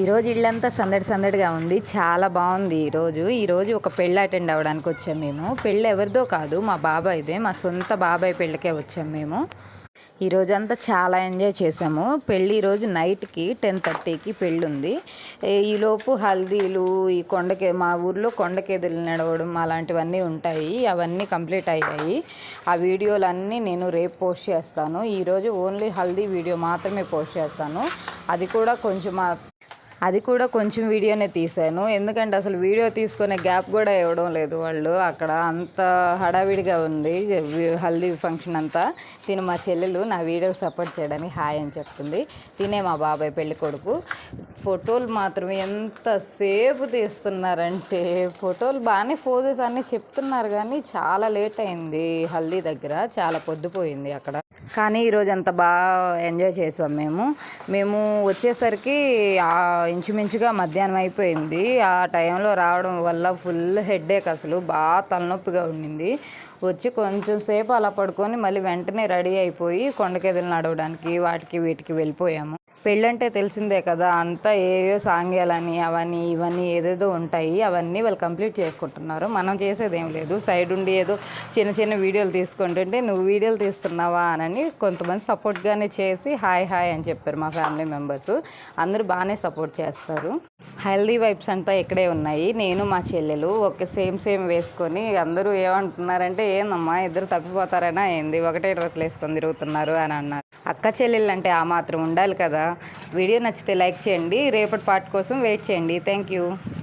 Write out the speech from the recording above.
ఈరోజు ఇల్లంతా సందడి సందడిగా ఉంది. చాలా బాగుంది ఈరోజు ఒక పెళ్ళి అటెండ్ అవ్వడానికి వచ్చాం మేము. పెళ్ళి ఎవరిదో కాదు, మా బాబాయ్దే, మా సొంత బాబాయ్ పెళ్ళికే వచ్చాం మేము. ఈరోజంతా చాలా ఎంజాయ్ చేసాము. పెళ్ళి ఈరోజు నైట్కి 10:30కి పెళ్ళి ఉంది. ఈలోపు హల్దీలు, ఈ మా ఊర్లో కొండకేదులు నడవడం అలాంటివన్నీ ఉంటాయి. అవన్నీ కంప్లీట్ అయ్యాయి. ఆ వీడియోలన్నీ నేను రేపు పోస్ట్ చేస్తాను. ఈరోజు ఓన్లీ హల్దీ వీడియో మాత్రమే పోస్ట్ చేస్తాను. అది కూడా కొంచెం వీడియోనే తీశాను. ఎందుకంటే అసలు వీడియో తీసుకునే గ్యాప్ కూడా ఇవ్వడం లేదు వాళ్ళు. అక్కడ అంత హడావిడిగా ఉంది హల్దీ ఫంక్షన్ అంతా. తిను మా చెల్లెలు నా వీడియోకి సపోర్ట్ చేయడానికి హాయ్ అని చెప్తుంది. తినే మా బాబాయ్ పెళ్ళి కొడుకు. ఫోటోలు మాత్రం ఎంతసేపు తీస్తున్నారంటే, ఫోటోలు బాగానే ఫోజెస్ అన్నీ చెప్తున్నారు కానీ చాలా లేట్ అయింది. హల్దీ దగ్గర చాలా పొద్దుపోయింది అక్కడ. కానీ ఈరోజు అంత బాగా ఎంజాయ్ చేసాం మేము వచ్చేసరికి ఇంచుమించుగా మధ్యాహ్నం అయిపోయింది. ఆ టైంలో రావడం వల్ల ఫుల్ హెడేక్, అసలు బాగా తలనొప్పిగా ఉండింది. వచ్చి కొంచెం సేపు అలా పడుకొని మళ్ళీ వెంటనే రెడీ అయిపోయి కొండకెదలు నడవడానికి వాటికి వీటికి వెళ్ళిపోయాము. పెళ్ళంటే తెలిసిందే కదా, అంతా ఏవో సాంగ్యాలని అవన్నీ ఇవన్నీ ఏదేదో ఉంటాయి. అవన్నీ వాళ్ళు కంప్లీట్ చేసుకుంటున్నారు. మనం చేసేది ఏం లేదు. సైడ్ ఉండి ఏదో చిన్న చిన్న వీడియోలు తీసుకుంటుంటే నువ్వు వీడియోలు తీస్తున్నావా అని కొంతమంది సపోర్ట్గానే చేసి హాయ్ హాయ్ అని చెప్పారు. మా ఫ్యామిలీ మెంబర్స్ అందరూ బాగానే సపోర్ట్ చేస్తారు. హెల్దీ వైబ్స్ అంతా ఇక్కడే ఉన్నాయి. నేను మా చెల్లెలు ఒక సేమ్ వేసుకొని అందరూ ఏమంటున్నారంటే, ఏందమ్మా ఇద్దరు తప్పిపోతారనా ఏంది, ఒకటే డ్రెస్సులు వేసుకొని తిరుగుతున్నారు అని అన్నారు. అక్క చెల్లెళ్ళు అంటే ఆ మాత్రం ఉండాలి కదా. వీడియో నచ్చితే లైక్ చేయండి. రేపటి పార్ట్ కోసం వెయిట్ చేయండి. Thank you.